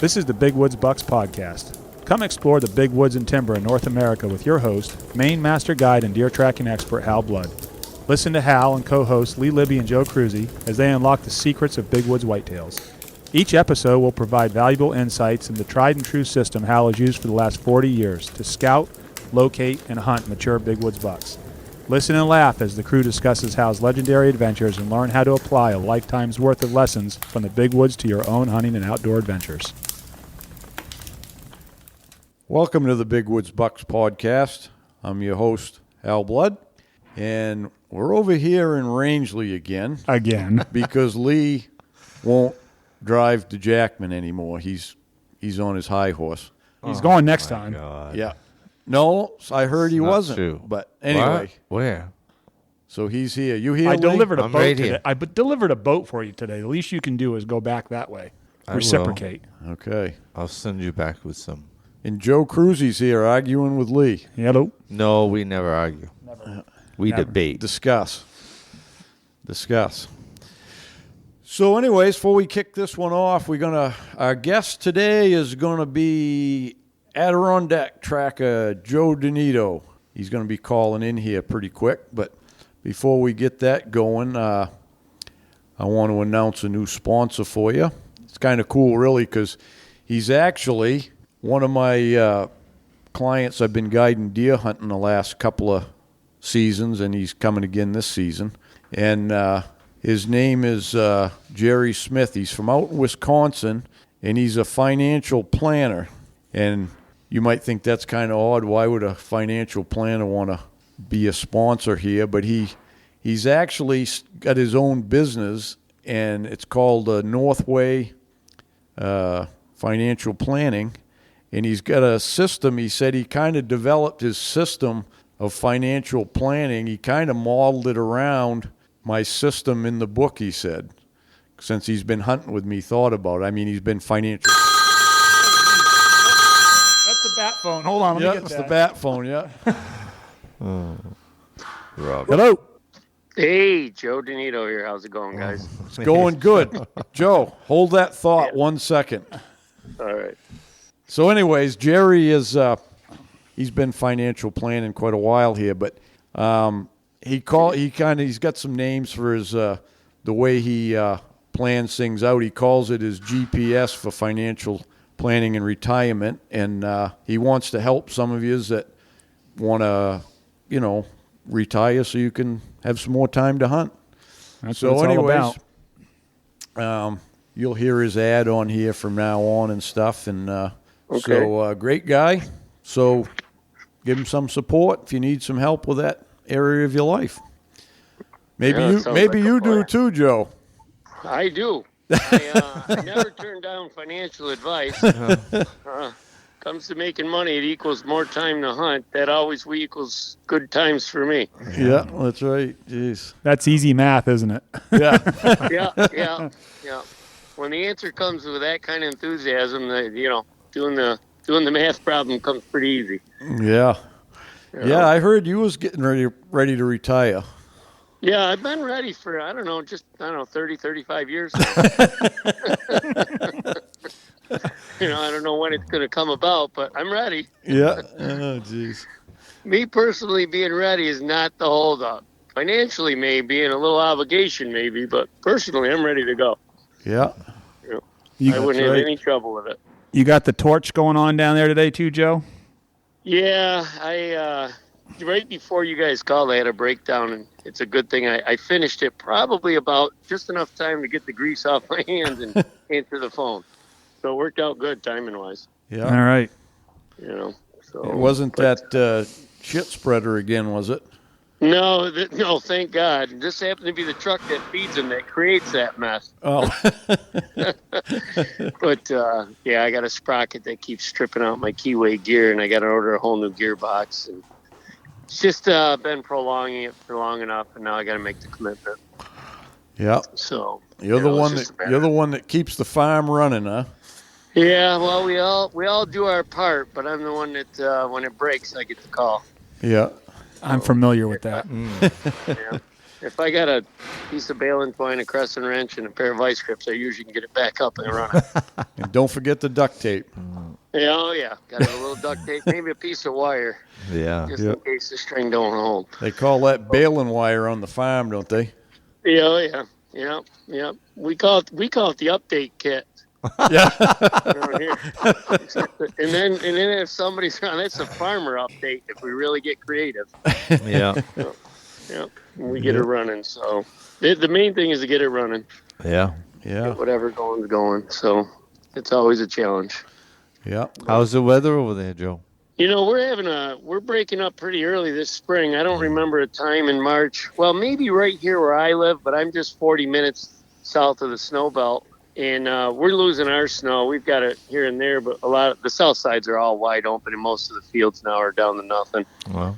This is the Big Woods Bucks Podcast. Come explore the big woods and timber in North America with your host, Maine master guide and deer tracking expert Hal Blood. Listen to Hal and co-hosts Lee Libby and Joe Cruzy as they unlock the secrets of big woods whitetails. Each episode will provide valuable insights into the tried and true system Hal has used for the last 40 years to scout, locate, and hunt mature big woods bucks. Listen and laugh as the crew discusses Hal's legendary adventures and learn how to apply a lifetime's worth of lessons from the big woods to your own hunting and outdoor adventures. Welcome to the Big Woods Bucks Podcast. I'm your host, Hal Blood, and we're over here in Rangeley again. Because Lee won't drive to Jackman anymore. He's on his high horse. He's going next time. God. Yeah. No, I heard he Not wasn't. true. But anyway. What? Where? So he's here. You here, I Lee? delivered a I'm boat right today. here. I delivered a boat for you today. The least you can do is go back that way. I Reciprocate. Okay. I'll send you back with some. And Joe Cruzy's here arguing with Lee. Hello. No, we never argue. We Never. debate. Discuss. So anyways, before we kick this one off, our guest today is gonna be Adirondack tracker Joe DiNitto. He's gonna be calling in here pretty quick, but before we get that going, I want to announce a new sponsor for you. It's kind of cool, really, because he's actually one of my clients I've been guiding deer hunting the last couple of seasons, and he's coming again this season. And his name is Jerry Smith. He's from out in Wisconsin, and he's a financial planner. And you might think that's kind of odd. Why would a financial planner want to be a sponsor here? But he's actually got his own business, and it's called Northway Financial Planning. And he's got a system. He said he kind of developed his system of financial planning. He kind of modeled it around my system in the book, he said, since he's been hunting with me, thought about it. I mean, he's been financial. That's the bat phone. Hold on. Let me Yeah, get it's that. the bat phone, yeah. Rob. Hello. Hey, Joe DiNitto here. How's it going, guys? It's going good. Joe, hold that thought 1 second. All right. So anyways, Jerry is he's been financial planning quite a while here, but he's got some names for his the way he plans things out. He calls it his GPS for financial planning and retirement, and he wants to help some of you that want to, retire so you can have some more time to hunt. That's So what it's all anyways, about. You'll hear his ad on here from now on and stuff, and Okay. so great guy. So give him some support if you need some help with that area of your life. Maybe Yeah, you sounds maybe like a you do plan. too, Joe. I do. I never turn down financial advice. Comes to making money, it equals more time to hunt. That always equals good times for me. Yeah, that's right. Jeez. That's easy math, isn't it? Yeah. Yeah. When the answer comes with that kind of enthusiasm, doing the math problem comes pretty easy. Yeah. Yeah, I heard you was getting ready to retire. Yeah, I've been ready for, 30, 35 years. I don't know when it's going to come about, but I'm ready. Yeah. Oh, jeez. Me personally being ready is not the holdup. Financially, maybe, and a little obligation, maybe, but personally, I'm ready to go. Yeah. I wouldn't have any trouble with it. You got the torch going on down there today too, Joe? Yeah, I right before you guys called, I had a breakdown, and it's a good thing I finished it probably about just enough time to get the grease off my hands and answer the phone. So it worked out good timing-wise. Yeah. All right. So It wasn't that shit spreader again, was it? No, thank God. This happened to be the truck that feeds them that creates that mess. Oh. But, I got a sprocket that keeps stripping out my keyway gear, and I got to order a whole new gearbox. And it's just been prolonging it for long enough, and now I got to make the commitment. Yeah. So You're the one that keeps the farm running, huh? Yeah, well, we all do our part, but I'm the one that when it breaks, I get the call. Yeah. I'm familiar with that. Yeah. If I got a piece of baling twine, a crescent wrench, and a pair of vice grips, I usually can get it back up and running. And don't forget the duct tape. Yeah, oh yeah, got a little duct tape, maybe a piece of wire, Yeah. just in case the string don't hold. They call that baling wire on the farm, don't they? Yeah, oh yeah. Yeah. We call it the update kit. Yeah. Around here. and then if somebody's around, that's a farmer update if we really get creative. Yeah. Yeah, we get it running. So the main thing is to get it running. Yeah. Yeah. Get whatever going. So it's always a challenge. Yeah. How's the weather over there, Joe? You know, we're breaking up pretty early this spring. I don't remember a time in March. Well, maybe right here where I live, but I'm just 40 minutes south of the snow belt. And we're losing our snow. We've got it here and there, but a lot of the south sides are all wide open, and most of the fields now are down to nothing. Well.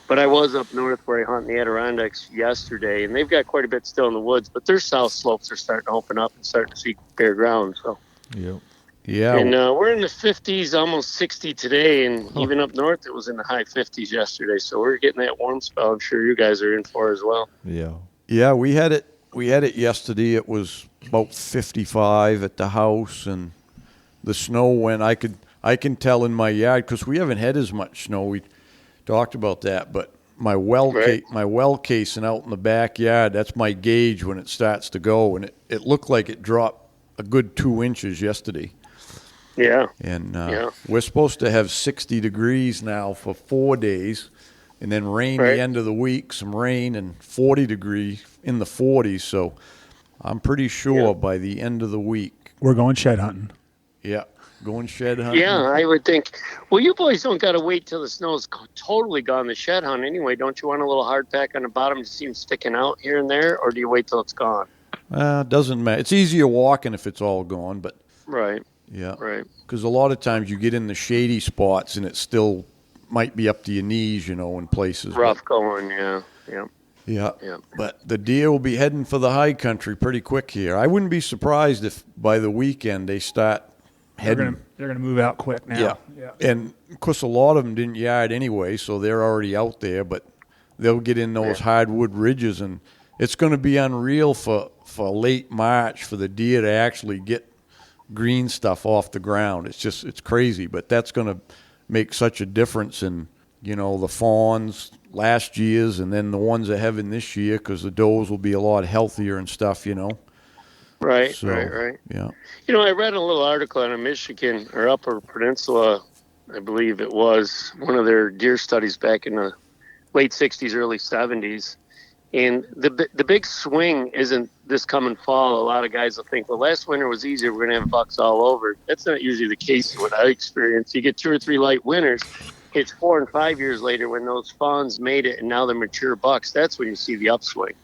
But I was up north where I hunt in the Adirondacks yesterday, and they've got quite a bit still in the woods, but their south slopes are starting to open up and starting to see bare ground. So, Yep. Yeah. and we're in the 50s, almost 60 today, and even up north it was in the high 50s yesterday. So we're getting that warm spell. I'm sure you guys are in for as well. Yeah. Yeah, we had it yesterday. It was about 55 at the house, and the snow went. I can tell in my yard because we haven't had as much snow. We talked about that, but my well casing out in the backyard, that's my gauge when it starts to go, and it looked like it dropped a good 2 inches yesterday. Yeah. And we're supposed to have 60 degrees now for 4 days, and then rain the end of the week, some rain, and 40 degrees in the 40s. So I'm pretty sure by the end of the week. We're going shed hunting. Yeah, going shed hunting. Yeah, I would think. Well, you boys don't got to wait till the snow's totally gone to shed hunt anyway. Don't you want a little hard pack on the bottom to see them sticking out here and there, or do you wait till it's gone? Doesn't matter. It's easier walking if it's all gone, but Right. yeah. Right. Because a lot of times you get in the shady spots and it still might be up to your knees, in places. Rough going, yeah. Yeah. Yeah. But the deer will be heading for the high country pretty quick here. I wouldn't be surprised if by the weekend they start heading. They're gonna move out quick now. Yeah. And of course, a lot of them didn't yard anyway, so they're already out there. But they'll get in those hardwood ridges, and it's going to be unreal for late March for the deer to actually get green stuff off the ground. It's crazy, but that's going to make such a difference in the fawns last year's and then the ones they're having this year, because the does will be a lot healthier and stuff. Right. So, Right. Yeah. I read a little article on a Michigan or Upper Peninsula, I believe it was, one of their deer studies back in the late 60s, early 70s. And the big swing isn't this coming fall. A lot of guys will think, well, last winter was easier. We're going to have bucks all over. That's not usually the case what I experience. You get 2 or 3 light winters. It's 4 and 5 years later when those fawns made it and now they're mature bucks. That's when you see the upswing.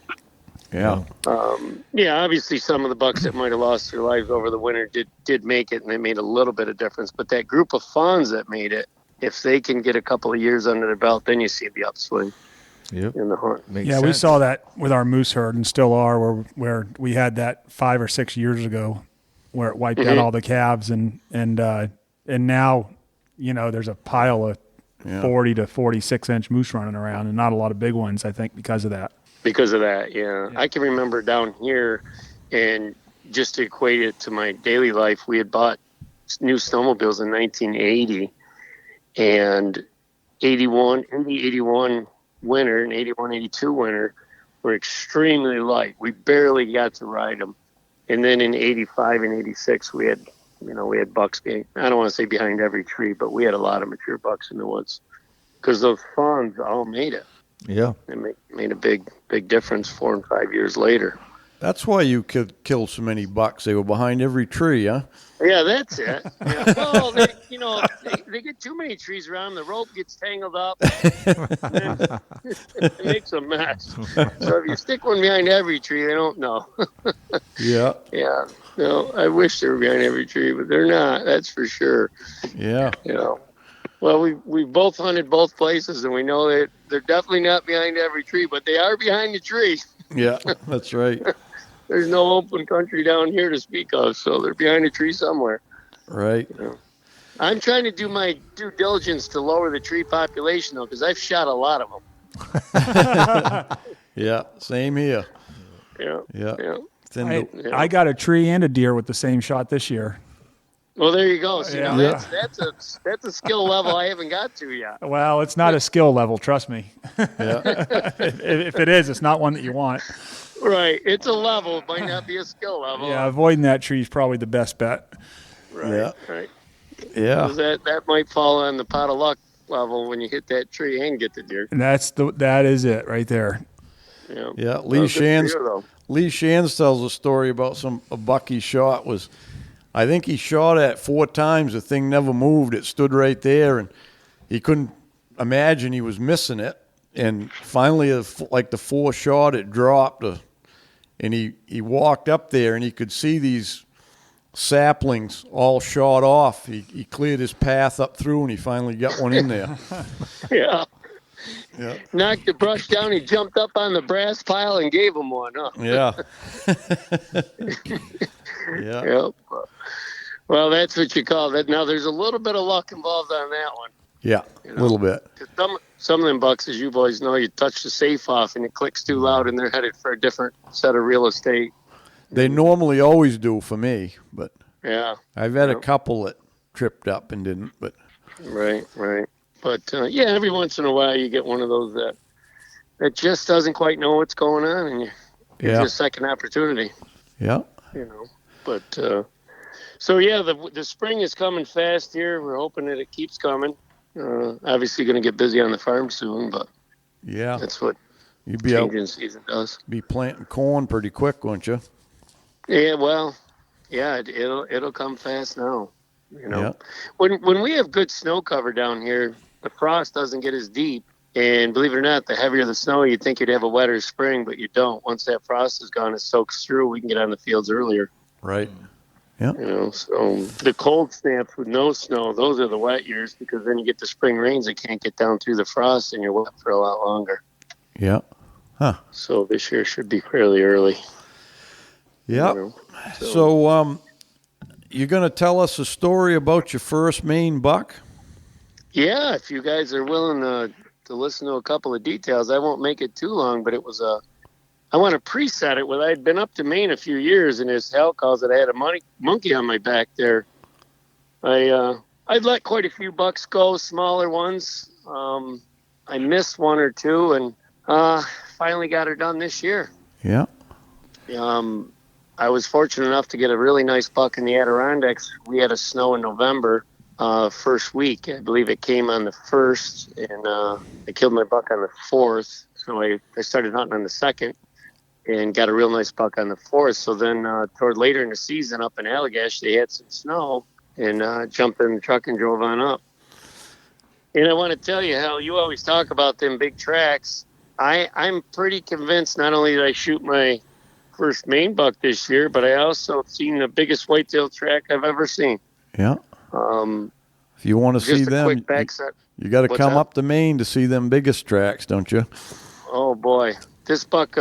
Yeah. Obviously some of the bucks that might have lost their lives over the winter did make it, and they made a little bit of difference. But that group of fawns that made it, if they can get a couple of years under their belt, then you see the upswing. Yep. In the hunt. Makes Yeah, sense. we saw that with our moose herd and still are, where we had that 5 or 6 years ago where it wiped out all the calves, and now there's a pile of 40 to 46 inch moose running around, and not a lot of big ones, I think, because of that. Because of that, yeah. I can remember down here, and just to equate it to my daily life, we had bought new snowmobiles in 1980, and in the 81 winter and 81, 82 winter were extremely light. We barely got to ride them. And then in 85 and 86, we had bucks being, I don't want to say behind every tree, but we had a lot of mature bucks in the woods because those fawns all made it. Yeah. It made a big difference 4 and 5 years later. That's why you could kill so many bucks. They were behind every tree, huh? Yeah, that's it. Yeah. Well, they get too many trees around. The rope gets tangled up. It makes a mess. So if you stick one behind every tree, they don't know. Yeah. Yeah. No, I wish they were behind every tree, but they're not. That's for sure. Yeah. Well, we both hunted both places, and we know that they're definitely not behind every tree, but they are behind the tree. Yeah, that's right. There's no open country down here to speak of, so they're behind a tree somewhere. Right. I'm trying to do my due diligence to lower the tree population, though, because I've shot a lot of them. Yeah, same here. Yeah. Yeah. I got a tree and a deer with the same shot this year. Well, there you go. See, now Yeah. that's a skill level I haven't got to yet. Well, it's not a skill level, trust me. Yeah. If it is, it's not one that you want. Right. It's a level. It might not be a skill level. Yeah, avoiding that tree is probably the best bet. Right. Yeah. Right. Yeah. 'Cause that might fall on the pot of luck level when you hit that tree and get the deer. And that is it right there. Yeah. Yeah. Well, good for you, though. Lee Shands tells a story about a buck he shot was, I think he shot at 4 times. The thing never moved. It stood right there, and he couldn't imagine he was missing it. And finally, like the 4th shot, it dropped, and he walked up there, and he could see these saplings all shot off. He cleared his path up through, and he finally got one in there. Yeah. Yeah. Knocked the brush down. He jumped up on the brass pile and gave him one. Huh? Yeah. Yeah. Yep. Well, that's what you call that. Now, there's a little bit of luck involved on that one. Yeah. A little bit. 'Cause some of them bucks, as you boys know, you touch the safe off and it clicks too loud and they're headed for a different set of real estate. They normally always do for me, but Yeah. I've had a couple that tripped up and didn't. But Right. But, yeah, every once in a while you get one of those that just doesn't quite know what's going on, and it's a second opportunity, yeah. But, so, yeah, the spring is coming fast here. We're hoping that it keeps coming. Obviously going to get busy on the farm soon, but Yeah. that's what You'd be out, changing season does. be planting corn pretty quick, won't you? Yeah, well, yeah, it'll come fast now. Yeah. When we have good snow cover down here, the frost doesn't get as deep. And believe it or not, the heavier the snow, you'd think you'd have a wetter spring, but you don't. Once that frost is gone, it soaks through. We can get on the fields earlier. Right. Yeah. So the cold snaps with no snow, those are the wet years, because then you get the spring rains that can't get down through the frost, and you're wet for a lot longer. Yeah. Huh. So this year should be fairly early. Yeah. So you're going to tell us a story about your first Maine buck? Yeah, if you guys are willing to listen to a couple of details, I won't make it too long, but it was I want to preset it with, I'd been up to Maine a few years, and as Hal calls it, I had a monkey on my back there. I'd let quite a few bucks go, smaller ones. I missed one or two, and finally got her done this year. Yeah. I was fortunate enough to get a really nice buck in the Adirondacks. We had a snow in November, first week. I believe it came on the 1st, and I killed my buck on the 4th. So I started hunting on the 2nd and got a real nice buck on the 4th. So then toward later in the season up in Allagash, they had some snow, and jumped in the truck and drove on up. And I want to tell you, Hal, you always talk about them big tracks. I'm pretty convinced not only did I shoot my first Maine buck this year, but I also seen the biggest whitetail track I've ever seen. Yeah. If you want to see them, quick back set. You got to What's come that? up to Maine to see them biggest tracks, don't you? Oh boy, this buck.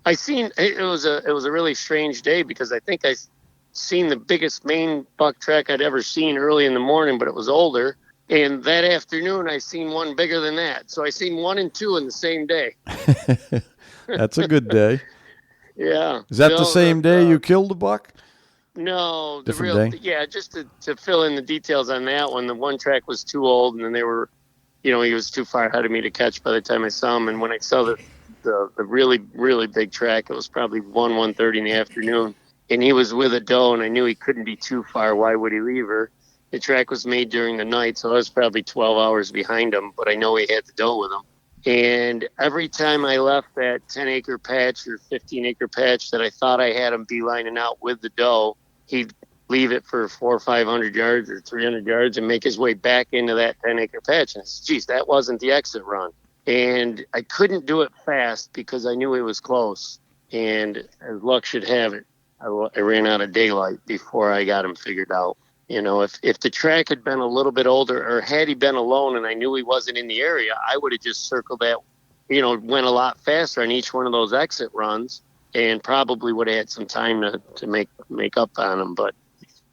I seen it was a really strange day, because I think I seen the biggest Maine buck track I'd ever seen early in the morning, but it was older. And that afternoon, I seen one bigger than that. So I seen 1 and 2 in the same day. That's a good day. Yeah. Is that the same day you killed the buck? No, Different day? Yeah, just to fill in the details on that one, the one track was too old, and then they were, he was too far ahead of me to catch by the time I saw him. And when I saw the really, really big track, it was probably 1:30 in the afternoon, and he was with a doe, and I knew he couldn't be too far. Why would he leave her? The track was made during the night, so I was probably 12 hours behind him, but I know he had the doe with him. And every time I left that 10-acre patch or 15-acre patch that I thought I had him beelining out with the doe, he'd leave it for 400 or 500 yards or 300 yards and make his way back into that 10-acre patch. And I said, geez, that wasn't the exit run. And I couldn't do it fast because I knew it was close. And as luck should have it, I ran out of daylight before I got him figured out. If the track had been a little bit older, or had he been alone and I knew he wasn't in the area, I would have just circled that, went a lot faster on each one of those exit runs, and probably would have had some time to make up on him. But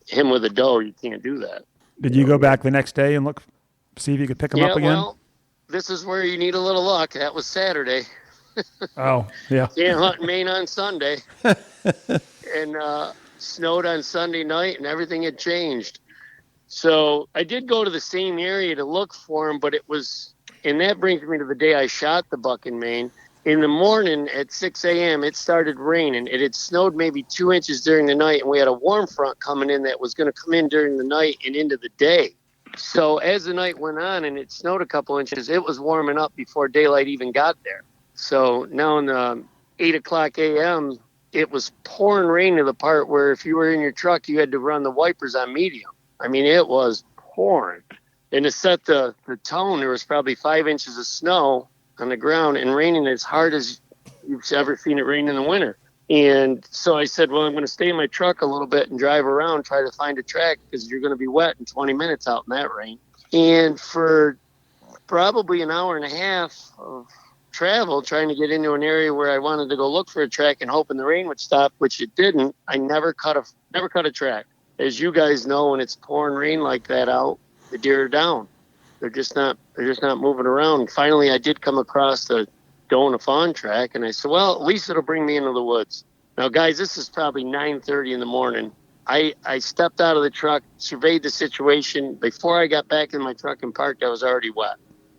him with a doe, you can't do that. Did you go back the next day and see if you could pick him up again? Well, this is where you need a little luck. That was Saturday. Oh, yeah. Can't hunt in Maine on Sunday. And snowed on Sunday night, and everything had changed. So I did go to the same area to look for him, but it was, and that brings me to the day I shot the buck in Maine. In the morning at 6 a.m., it started raining. It had snowed maybe 2 inches during the night, and we had a warm front coming in that was going to come in during the night and into the day. So as the night went on and it snowed a couple inches, it was warming up before daylight even got there. So now in the 8 o'clock a.m., it was pouring rain to the part where if you were in your truck, you had to run the wipers on medium. I mean, it was pouring. And to set the tone, there was probably 5 inches of snow on the ground and raining as hard as you've ever seen it rain in the winter. And so I said, well, I'm going to stay in my truck a little bit and drive around, try to find a track because you're going to be wet in 20 minutes out in that rain. And for probably an hour and a half of travel, trying to get into an area where I wanted to go look for a track and hoping the rain would stop, which it didn't, I never cut a track. As you guys know, when it's pouring rain like that out, the deer are down. They're just not moving around. Finally, I did come across the doe and a fawn track, and I said, well, at least it'll bring me into the woods. Now, guys, this is probably 9:30 in the morning. I stepped out of the truck, surveyed the situation. Before I got back in my truck and parked, I was already wet.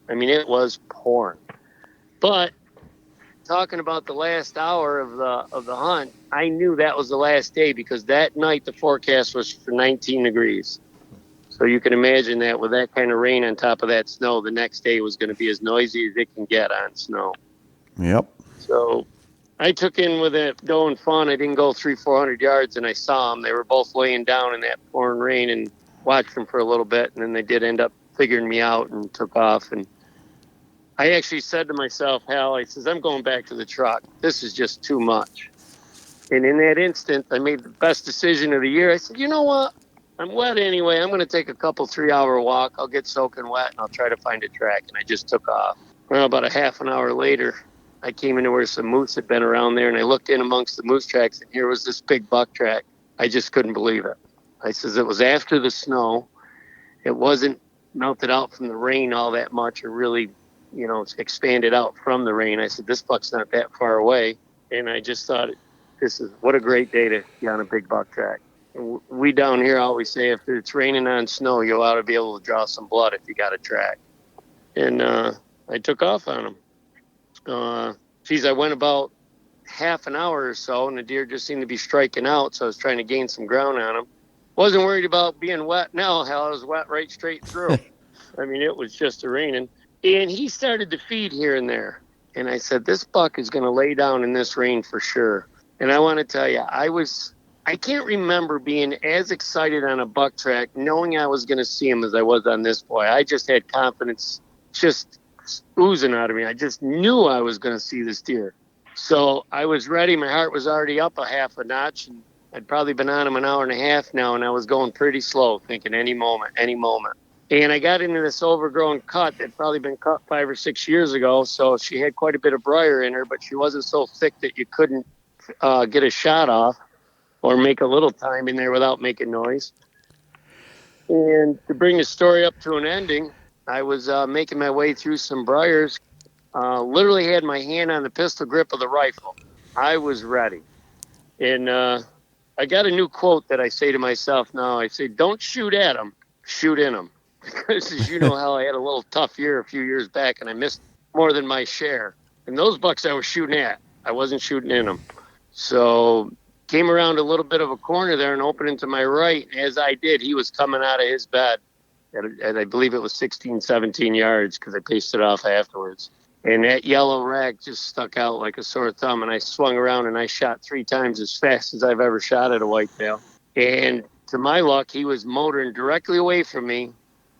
I mean, it was pouring. But talking about the last hour of the hunt, I knew that was the last day because that night the forecast was for 19 degrees. So you can imagine that with that kind of rain on top of that snow, the next day was going to be as noisy as it can get on snow. Yep. So I took in with that doe and fawn. I didn't go 300-400 yards, and I saw them. They were both laying down in that pouring rain, and watched them for a little bit, and then they did end up figuring me out and took off. And I actually said to myself, Hal, I says, I'm going back to the truck. This is just too much. And in that instant, I made the best decision of the year. I said, you know what? I'm wet anyway. I'm going to take a couple 3-hour walk. I'll get soaking wet, and I'll try to find a track. And I just took off. Well, about a half an hour later, I came into where some moose had been around there, and I looked in amongst the moose tracks, and here was this big buck track. I just couldn't believe it. I says, it was after the snow. It wasn't melted out from the rain all that much or really, expanded out from the rain. I said, this buck's not that far away. And I just thought, what a great day to be on a big buck track. We down here always say if it's raining on snow, you ought to be able to draw some blood if you got a track. And I took off on him. I went about half an hour or so, and the deer just seemed to be striking out, so I was trying to gain some ground on him. Wasn't worried about being wet. No, hell, I was wet right straight through. I mean, it was just raining. And he started to feed here and there. And I said, this buck is going to lay down in this rain for sure. And I want to tell you, I can't remember being as excited on a buck track knowing I was going to see him as I was on this boy. I just had confidence just oozing out of me. I just knew I was going to see this deer. So I was ready. My heart was already up a half a notch. And I'd probably been on him an hour and a half now, and I was going pretty slow, thinking any moment. And I got into this overgrown cut that had probably been cut 5 or 6 years ago. So she had quite a bit of briar in her, but she wasn't so thick that you couldn't get a shot off or make a little time in there without making noise. And to bring the story up to an ending, I was making my way through some briars, literally had my hand on the pistol grip of the rifle. I was ready. And I got a new quote that I say to myself now. I say, don't shoot at them, shoot in them. Because as you know how I had a little tough year a few years back, and I missed more than my share. And those bucks I was shooting at, I wasn't shooting in them. So came around a little bit of a corner there and opened into my right. As I did, he was coming out of his bed. And I believe it was 16, 17 yards because I paced it off afterwards. And that yellow rag just stuck out like a sore thumb. And I swung around and I shot 3 times as fast as I've ever shot at a whitetail. And to my luck, he was motoring directly away from me,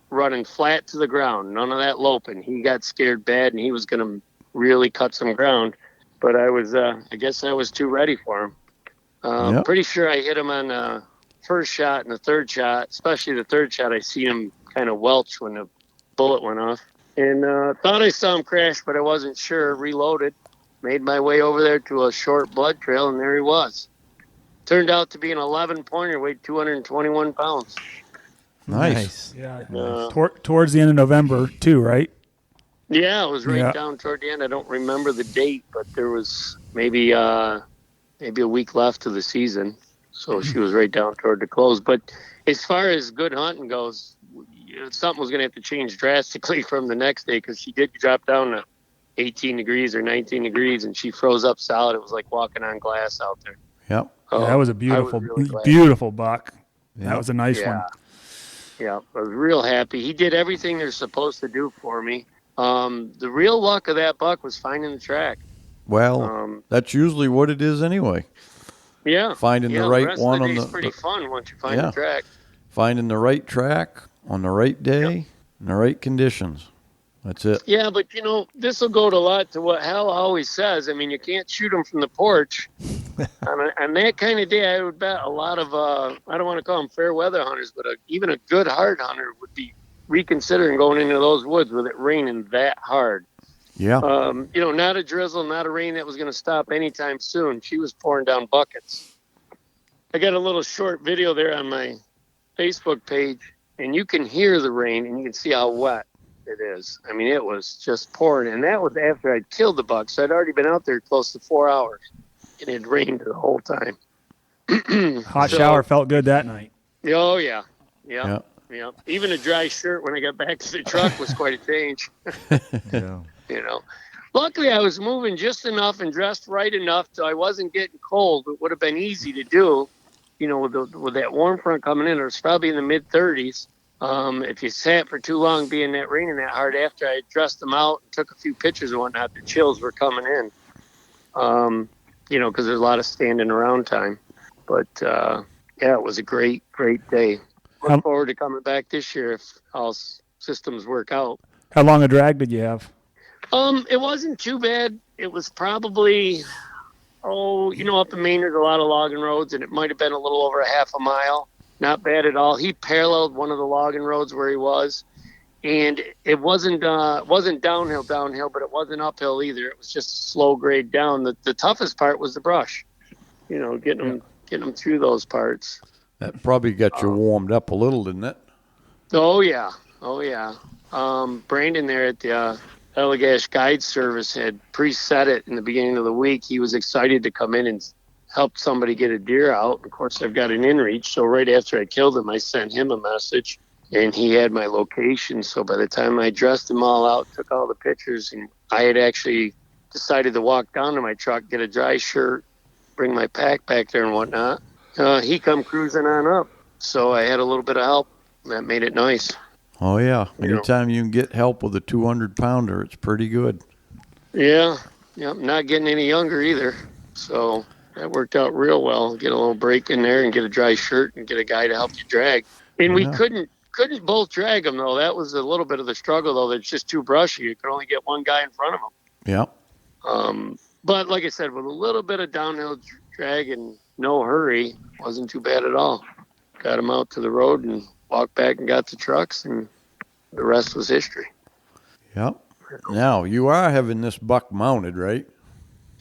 running flat to the ground. None of that loping. He got scared bad and he was going to really cut some ground. But I guess I was too ready for him. Yep. Pretty sure I hit him on the first shot and the third shot, especially the third shot. I seen him kind of welch when the bullet went off. And thought I saw him crash, but I wasn't sure. Reloaded, made my way over there to a short blood trail, and there he was. Turned out to be an 11-pointer, weighed 221 pounds. Nice. Yeah. Towards the end of November, too, right? Yeah, it was right down toward the end. I don't remember the date, but there was maybe a week left of the season. So she was right down toward the close. But as far as good hunting goes, something was going to have to change drastically from the next day, because she did drop down to 18 degrees or 19 degrees, and she froze up solid. It was like walking on glass out there. Yep. That was a beautiful, really beautiful buck. Yep. That was a nice one. Yeah, I was real happy. He did everything they're supposed to do for me. The real luck of that buck was finding the track. Well, that's usually what it is anyway. Yeah. Finding the right rest one of the on day's the pretty fun once you find the track. Finding the right track on the right day in the right conditions. That's it. Yeah, but this will go to a lot to what Hal always says. I mean, you can't shoot them from the porch. on that kind of day, I would bet a lot of I don't want to call them fair weather hunters, but even a good hard hunter would be reconsidering going into those woods with it raining that hard. Yeah. Not a drizzle, not a rain that was going to stop anytime soon. She was pouring down buckets. I got a little short video there on my Facebook page, and you can hear the rain, and you can see how wet it is. I mean, it was just pouring, and that was after I'd killed the buck, so I'd already been out there close to 4 hours, and it rained the whole time. Hot shower felt good that night. Oh, yeah. Yeah. Even a dry shirt when I got back to the truck was quite a change. Luckily, I was moving just enough and dressed right enough so I wasn't getting cold. It would have been easy to do, with that warm front coming in. It was probably in the mid-30s. If you sat for too long being that raining that hard, after I dressed them out and took a few pictures and whatnot, the chills were coming in, because there's a lot of standing around time. But, it was a great, great day. Look forward to coming back this year if all systems work out. How long a drag did you have? It wasn't too bad. It was probably, up in Maine there's a lot of logging roads, and it might have been a little over a half a mile. Not bad at all. He paralleled one of the logging roads where he was, and it wasn't downhill, but it wasn't uphill either. It was just slow grade down. The toughest part was the brush, getting them through those parts. That probably got you warmed up a little, didn't it? Oh yeah. Brandon there at the Allagash Guide Service had preset it in the beginning of the week. He was excited to come in and help somebody get a deer out. Of course, I've got an inReach, so right after I killed him, I sent him a message, and he had my location. So by the time I dressed them all out, took all the pictures, and I had actually decided to walk down to my truck, get a dry shirt, bring my pack back there and whatnot, he come cruising on up. So I had a little bit of help. That made it nice. Oh, yeah. Anytime you can get help with a 200-pounder, it's pretty good. Yeah. Not getting any younger either. So that worked out real well. Get a little break in there and get a dry shirt and get a guy to help you drag. And we couldn't both drag them, though. That was a little bit of the struggle, though. It's just too brushy. You could only get one guy in front of him. Yeah. But like I said, with a little bit of downhill drag and no hurry, wasn't too bad at all. Got him out to the road and walked back and got the trucks, and the rest was history. Yep. Now, you are having this buck mounted, right?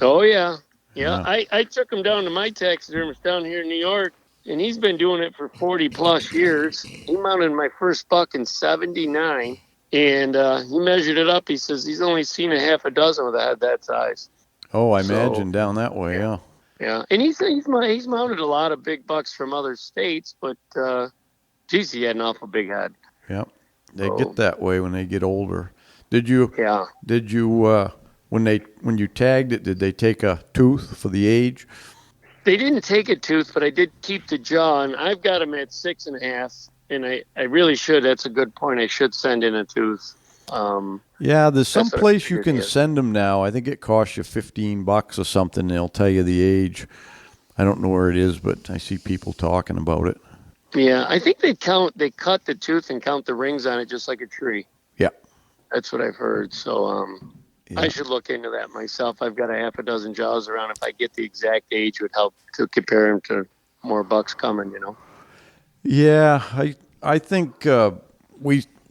Oh, yeah. I took him down to my taxidermist down here in New York, and he's been doing it for 40-plus years. He mounted my first buck in 1979, and he measured it up. He says he's only seen a half a dozen with a head that size. Oh, I imagine down that way, yeah. Yeah, and he's mounted a lot of big bucks from other states, but, geez, he had an awful big head. Yep. They get that way when they get older. Did you? Yeah. Did you? When you tagged it, did they take a tooth for the age? They didn't take a tooth, but I did keep the jaw, and I've got him at 6.5, and I really should. That's a good point. I should send in a tooth. Yeah, there's some place you can send them now. I think it costs you $15 or something. They'll tell you the age. I don't know where it is, but I see people talking about it. Yeah, I think they cut the tooth and count the rings on it just like a tree. Yeah. That's what I've heard. So I should look into that myself. I've got a half a dozen jaws around. If I get the exact age, it would help to compare them to more bucks coming, Yeah, I think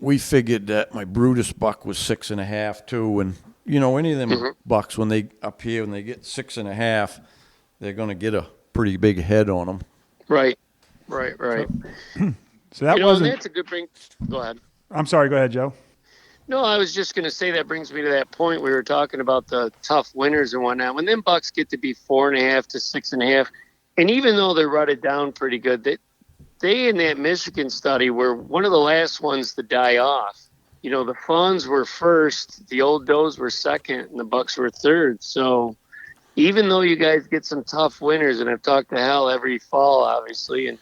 we figured that my Brutus buck was 6.5 too, and any of them bucks when they get 6.5, they're going to get a pretty big head on them. Right. So that wasn't. That's a good bring. Go ahead. I'm sorry. Go ahead, Joe. No, I was just going to say that brings me to that point we were talking about the tough winters and whatnot. When them bucks get to be 4.5 to 6.5, and even though they're rutted down pretty good, they in that Michigan study were one of the last ones to die off. You know, the fawns were first, the old does were second, and the bucks were third. So even though you guys get some tough winters, and I've talked to Hal every fall, obviously, and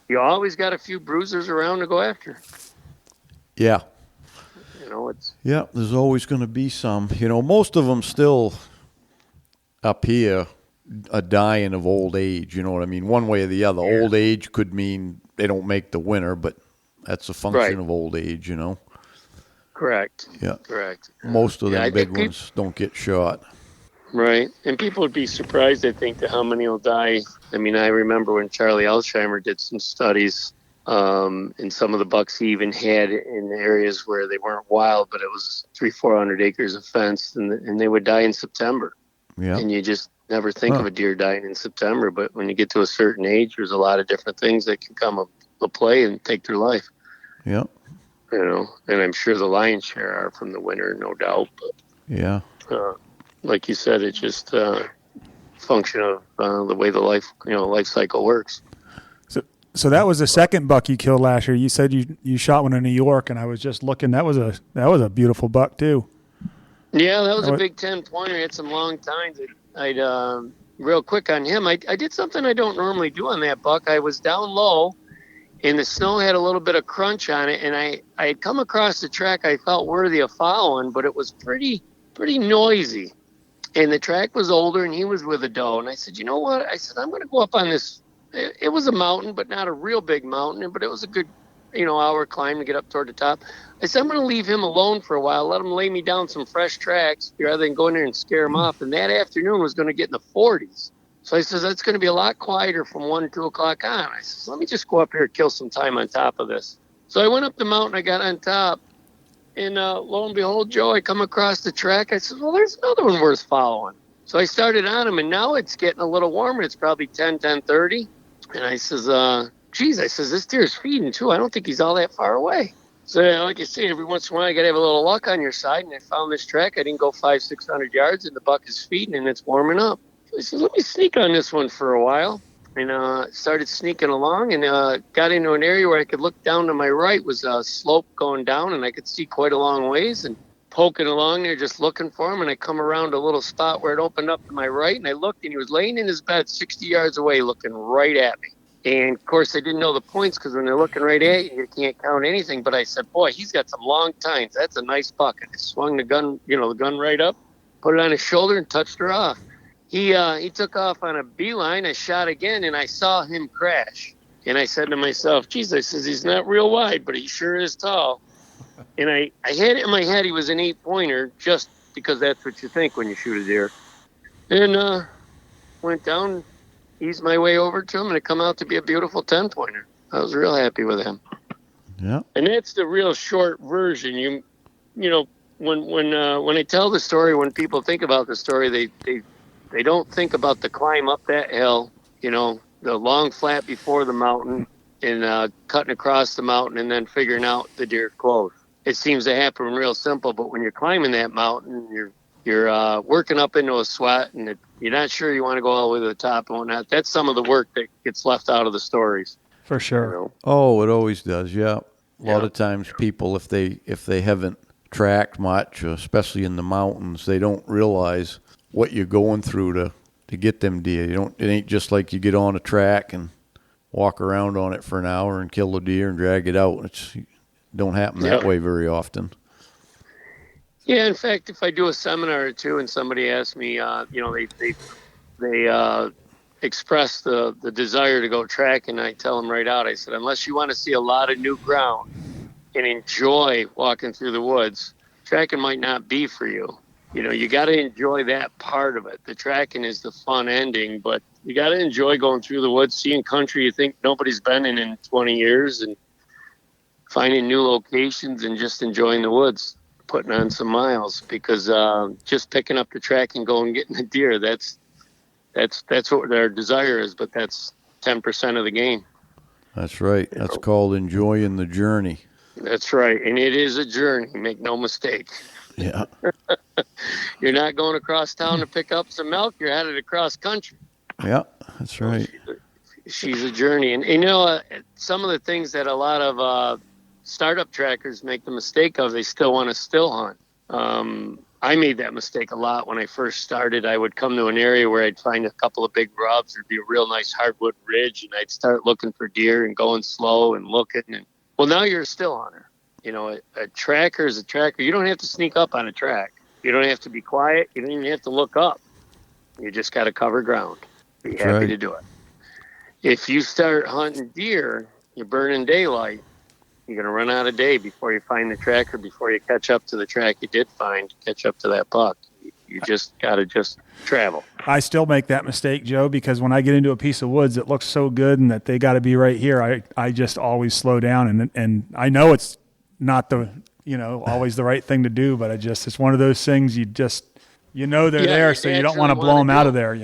you always got a few bruisers around to go after. Yeah. You know, it's... Yeah, there's always going to be some. You know, most of them still up here are dying of old age. You know what I mean? One way or the other. Yeah. Old age could mean they don't make the winter, but that's a function of old age, you know? Correct. Yeah. Correct. Most of them big ones don't get shot. Right. And people would be surprised, I think, to how many will die. I mean, I remember when Charlie Alsheimer did some studies, and some of the bucks he even had in areas where they weren't wild, but it was 300-400 acres of fence, and they would die in September. Yeah. And you just never think of a deer dying in September, but when you get to a certain age, there's a lot of different things that can come to play and take their life. Yeah. You know, and I'm sure the lion's share are from the winter, no doubt. But, yeah. Like you said, it's just a function of the way the life cycle works. So that was the second buck you killed last year. You said you shot one in New York, and I was just looking. That was a beautiful buck too. Yeah, that was a big 10-pointer. He had some long tines. I'd real quick on him. I did something I don't normally do on that buck. I was down low, and the snow had a little bit of crunch on it, and I had come across the track I felt worthy of following, but it was pretty noisy. And the track was older, and he was with a doe. And I said, you know what? I said, I'm going to go up on this. It was a mountain, but not a real big mountain, but it was a good, hour climb to get up toward the top. I said, I'm going to leave him alone for a while, let him lay me down some fresh tracks rather than go in there and scare him off. And that afternoon was going to get in the 40s. So I said, that's going to be a lot quieter from 1 to 2 o'clock on. I said, let me just go up here and kill some time on top of this. So I went up the mountain, I got on top, and lo and behold, Joe, I come across the track. I said, well, there's another one worth following. So I started on him, and now it's getting a little warmer. It's probably 10:30. And I says, this deer's feeding too. I don't think he's all that far away. So like I say, every once in a while, you got to have a little luck on your side. And I found this track. I didn't go 500-600 yards, and the buck is feeding, and it's warming up. So I said, let me sneak on this one for a while. And started sneaking along, and got into an area where I could look down to my right was a slope going down, and I could see quite a long ways, and poking along there just looking for him. And I come around a little spot where it opened up to my right, and I looked, and he was laying in his bed 60 yards away looking right at me. And, of course, I didn't know the points because when they're looking right at you, you can't count anything. But I said, boy, he's got some long tines. That's a nice buck. And I swung the gun right up, put it on his shoulder, and touched her off. He took off on a beeline. I shot again, and I saw him crash. And I said to myself, geez, I says, he's not real wide, but he sure is tall. And I had it in my head he was an 8-pointer just because that's what you think when you shoot a deer. And went down, eased my way over to him, and it come out to be a beautiful 10-pointer. I was real happy with him. Yeah. And that's the real short version. You know, when I tell the story, when people think about the story, they don't think about the climb up that hill, the long flat before the mountain, and cutting across the mountain and then figuring out the deer's close. It seems to happen real simple, but when you're climbing that mountain, you're working up into a sweat, and you're not sure you want to go all the way to the top and whatnot. That's some of the work that gets left out of the stories. For sure. Oh, it always does, yeah. A lot of times people, if they haven't tracked much, especially in the mountains, they don't realize what you're going through to get them deer. It ain't just like you get on a track and walk around on it for an hour and kill the deer and drag it out. It don't happen that way very often. Yeah, in fact, if I do a seminar or two and somebody asks me, they express the desire to go track, and I tell them right out, I said, unless you want to see a lot of new ground and enjoy walking through the woods, tracking might not be for you. You got to enjoy that part of it. The tracking is the fun ending, but you got to enjoy going through the woods, seeing country you think nobody's been in 20 years, and finding new locations and just enjoying the woods, putting on some miles, because just picking up the track and going and getting the deer, that's what their desire is, but that's 10% of the game. That's right. That's called enjoying the journey. That's right. And it is a journey. Make no mistake. Yeah. You're not going across town to pick up some milk. You're headed across country. Yeah, that's right. She's a journey. And, some of the things that a lot of startup trackers make the mistake of, they still want to still hunt. I made that mistake a lot when I first started. I would come to an area where I'd find a couple of big rubs. There'd be a real nice hardwood ridge, and I'd start looking for deer and going slow and looking. And well, now you're a still hunter. A tracker is a tracker. You don't have to sneak up on a track. You don't have to be quiet. You don't even have to look up. You just got to cover ground. Be happy to do it. If you start hunting deer, you're burning daylight. You're going to run out of day before you find the tracker, before you catch up to the track you did find, catch up to that buck. You just got to just travel. I still make that mistake, Joe, because when I get into a piece of woods that looks so good and that they got to be right here, I just always slow down. And I know it's not always the right thing to do, but it's one of those things they're there, so you don't want to blow them out of there,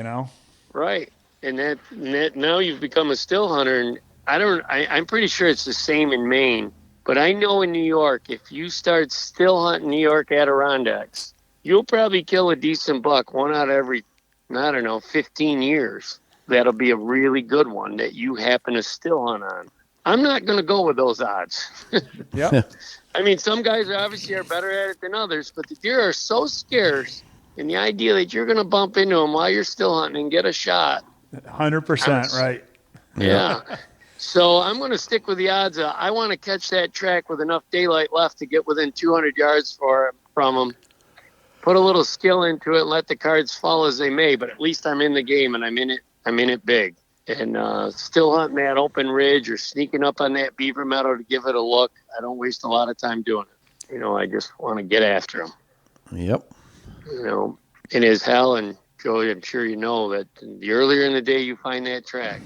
Right. And that now you've become a still hunter, and I'm pretty sure it's the same in Maine, but I know in New York, if you start still hunting New York Adirondacks, you'll probably kill a decent buck one out of every, 15 years. That'll be a really good one that you happen to still hunt on. I'm not going to go with those odds. Yeah. I mean, some guys obviously are better at it than others, but the deer are so scarce, and the idea that you're going to bump into them while you're still hunting and get a shot. 100% right. Yeah. So I'm going to stick with the odds. I want to catch that track with enough daylight left to get within 200 yards from them. Put a little skill into it and let the cards fall as they may. But at least I'm in the game and I'm in it big. And still hunting that open ridge or sneaking up on that beaver meadow to give it a look. I don't waste a lot of time doing it. I just want to get after them. Yep. And as Hal and Joey, I'm sure you know that the earlier in the day you find that track,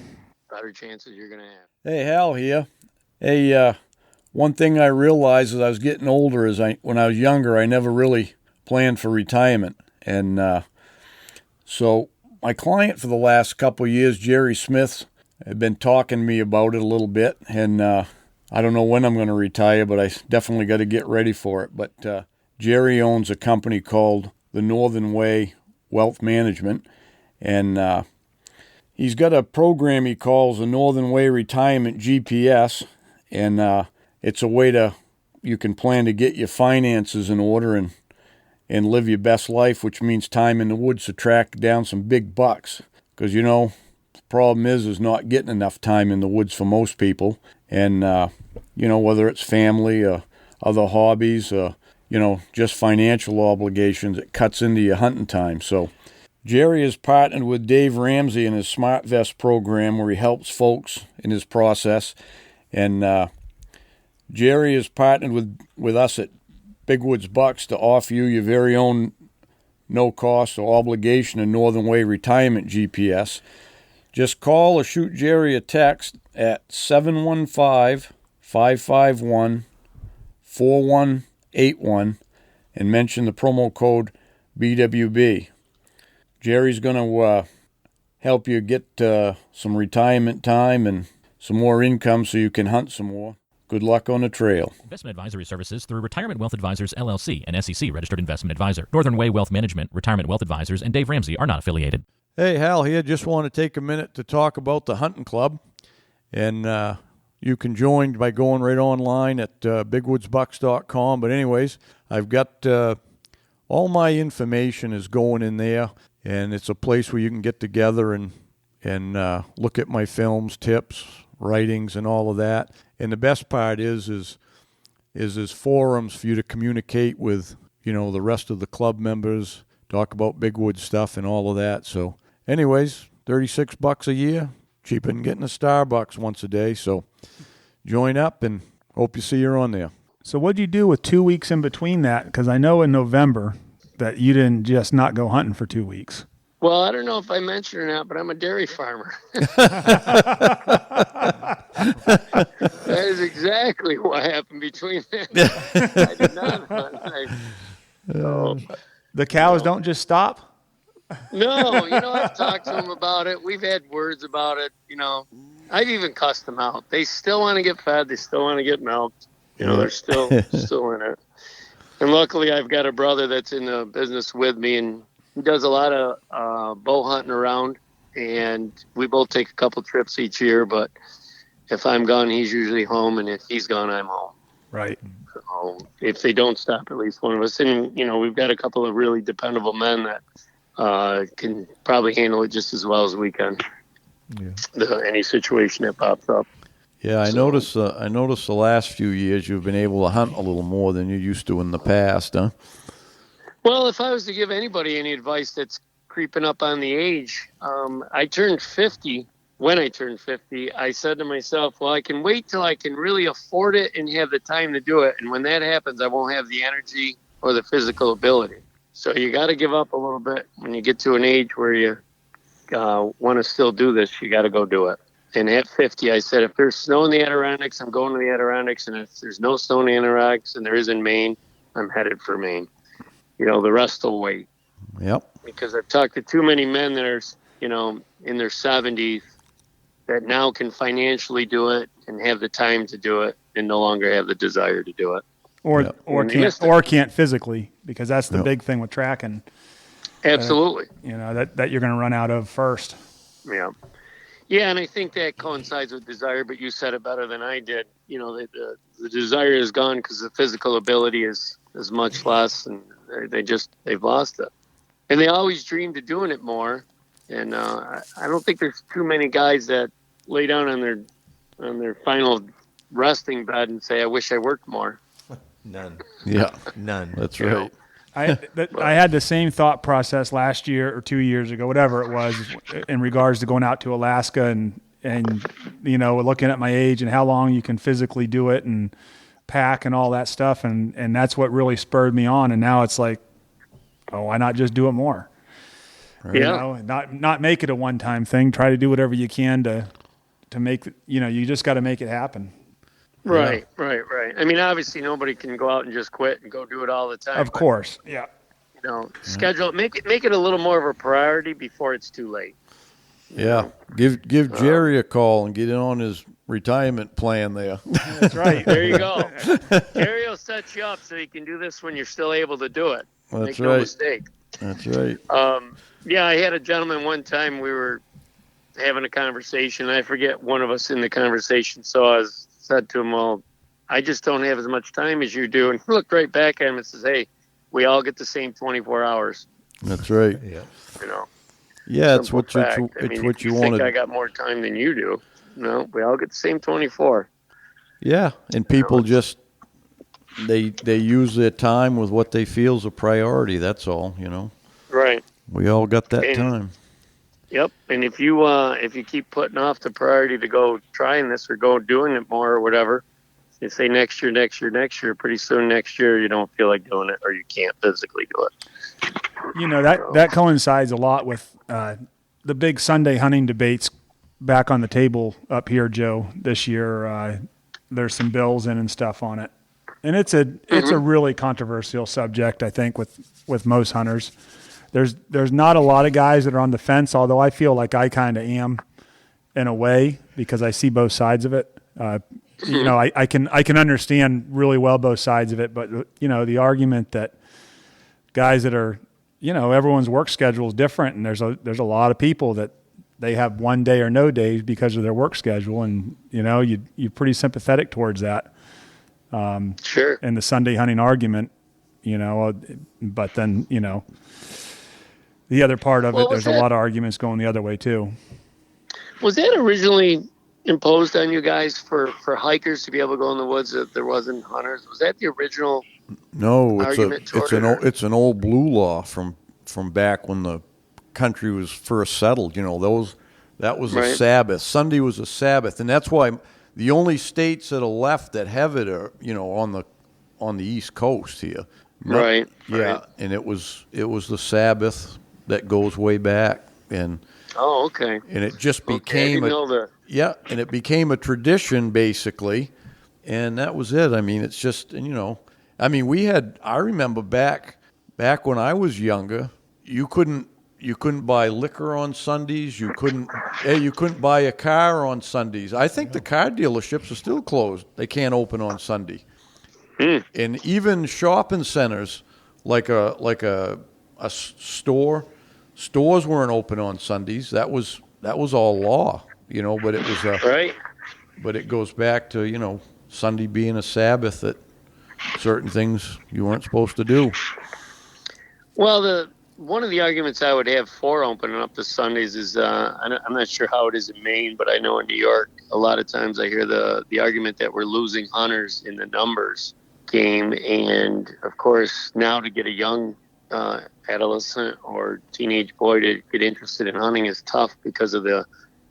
better chances you're going to have. Hey, Hal here. Hey, one thing I realized as I was getting older is when I was younger, I never really planned for retirement. And so my client for the last couple of years, Jerry Smith, had been talking to me about it a little bit. And I don't know when I'm going to retire, but I definitely got to get ready for it. But Jerry owns a company called the Northern Way Wealth Management, and he's got a program he calls the Northern Way Retirement GPS, and it's a way you can plan to get your finances in order and live your best life, which means time in the woods to track down some big bucks. Because, the problem is not getting enough time in the woods for most people, and, whether it's family or other hobbies or, just financial obligations, it cuts into your hunting time. So Jerry has partnered with Dave Ramsey in his Smart Vest program where he helps folks in his process. And Jerry has partnered with us at Big Woods Bucks to offer you your very own no cost or obligation and Northern Way Retirement GPS. Just call or shoot Jerry a text at 715-551-4181 and mention the promo code BWB. Jerry's going to help you get some retirement time and some more income so you can hunt some more. Good luck on the trail. Investment advisory services through Retirement Wealth Advisors, LLC, an SEC registered investment advisor. Northern Way Wealth Management, Retirement Wealth Advisors, and Dave Ramsey are not affiliated. Hey, Hal here. Just want to take a minute to talk about the hunting club. And you can join by going right online at bigwoodsbucks.com. But anyways, I've got all my information is going in there. And it's a place where you can get together and look at my films, tips, writings, and all of that. And the best part is there's forums for you to communicate with, the rest of the club members, talk about Bigwood stuff and all of that. So anyways, $36 a year, cheaper than getting a Starbucks once a day. So join up and hope you see you on there. So what'd you do with 2 weeks in between that? Because I know in November that you didn't just not go hunting for 2 weeks. Well, I don't know if I mentioned or not, but I'm a dairy farmer. That is exactly what happened between them. I did not hunt. The cows don't just stop? No, I've talked to them about it. We've had words about it, I've even cussed them out. They still want to get fed. They still want to get milked. They're still in it. And luckily, I've got a brother that's in the business with me, and he does a lot of bow hunting around. And we both take a couple trips each year. But if I'm gone, he's usually home, and if he's gone, I'm home. Right. So if they don't stop, at least one of us. And we've got a couple of really dependable men that can probably handle it just as well as we can. Yeah. Any situation that pops up. Yeah, I noticed the last few years you've been able to hunt a little more than you used to in the past, huh? Well, if I was to give anybody any advice that's creeping up on the age, I turned 50. When I turned 50, I said to myself, well, I can wait till I can really afford it and have the time to do it. And when that happens, I won't have the energy or the physical ability. So you got to give up a little bit when you get to an age where you want to still do this. You got to go do it. And at 50, I said, if there's snow in the Adirondacks, I'm going to the Adirondacks. And if there's no snow in the Adirondacks, and there is in Maine, I'm headed for Maine. The rest will wait. Yep. Because I've talked to too many men that are, in their 70s that now can financially do it and have the time to do it and no longer have the desire to do it. Or can't physically, because that's the big thing with tracking. Absolutely. That you're going to run out of first. Yeah. Yeah, and I think that coincides with desire, but you said it better than I did. The desire is gone because the physical ability is much less, and they've lost it. And they always dreamed of doing it more. And I don't think there's too many guys that lay down on their final resting bed and say, I wish I worked more. None. Yeah. None. That's right. I had the same thought process last year or 2 years ago, whatever it was, in regards to going out to Alaska and looking at my age and how long you can physically do it and pack and all that stuff. And that's what really spurred me on. And now it's like, why not just do it more? Yeah. Not make it a one-time thing. Try to do whatever you can to make, you just got to make it happen. Right. I mean, obviously nobody can go out and just quit and go do it all the time. Of course. Yeah. Schedule it, make it a little more of a priority before it's too late. Yeah. Give Jerry a call and get in on his retirement plan there. That's right. There you go. Jerry will set you up so you can do this when you're still able to do it. That's Make no mistake. That's right. Yeah, I had a gentleman one time, we were having a conversation. I forget one of us in the conversation, so I said to him, well, I just don't have as much time as you do. And he looked right back at him and says, hey, we all get the same 24 hours. That's right. Yeah. Yeah, it's what you think wanted. I got more time than you do. No, we all get the same 24. Yeah, and people just they use their time with what they feel is a priority. That's all, Right. We all got that time. Yep. And if you keep putting off the priority to go trying this or go doing it more or whatever, you say next year, pretty soon next year you don't feel like doing it or you can't physically do it. That coincides a lot with the big Sunday hunting debates back on the table up here, Joe, this year. There's some bills in and stuff on it. And it's a really controversial subject, I think, with most hunters. There's not a lot of guys that are on the fence, although I feel like I kind of am in a way because I see both sides of it. I can understand really well both sides of it, but the argument that guys that are, everyone's work schedule is different, and there's a lot of people that they have one day or no days because of their work schedule, and you're pretty sympathetic towards that. Sure. In the Sunday hunting argument, but then the other part of it, there's a lot of arguments going the other way too. Was that originally imposed on you guys for hikers to be able to go in the woods that there wasn't hunters? Was that the original? No, argument it's an old blue law from back when the country was first settled. That was a Sabbath. Sunday was a Sabbath, and that's why the only states that are left that have it are on the East Coast here. Right. Yeah, right. And it was the Sabbath that goes way back, and okay. And it just became and it became a tradition basically, and that was it. I mean, it's just I remember back when I was younger, you couldn't buy liquor on Sundays. You couldn't buy a car on Sundays. I think the car dealerships are still closed. They can't open on Sunday. And even shopping centers, like a store, stores weren't open on Sundays. That was all law, but it was Right. But it goes back to, Sunday being a Sabbath, that certain things you weren't supposed to do. Well, one of the arguments I would have for opening up the Sundays is I'm not sure how it is in Maine, but I know in New York a lot of times I hear the argument that we're losing hunters in the numbers game, and of course now to get a young adolescent or teenage boy to get interested in hunting is tough because of the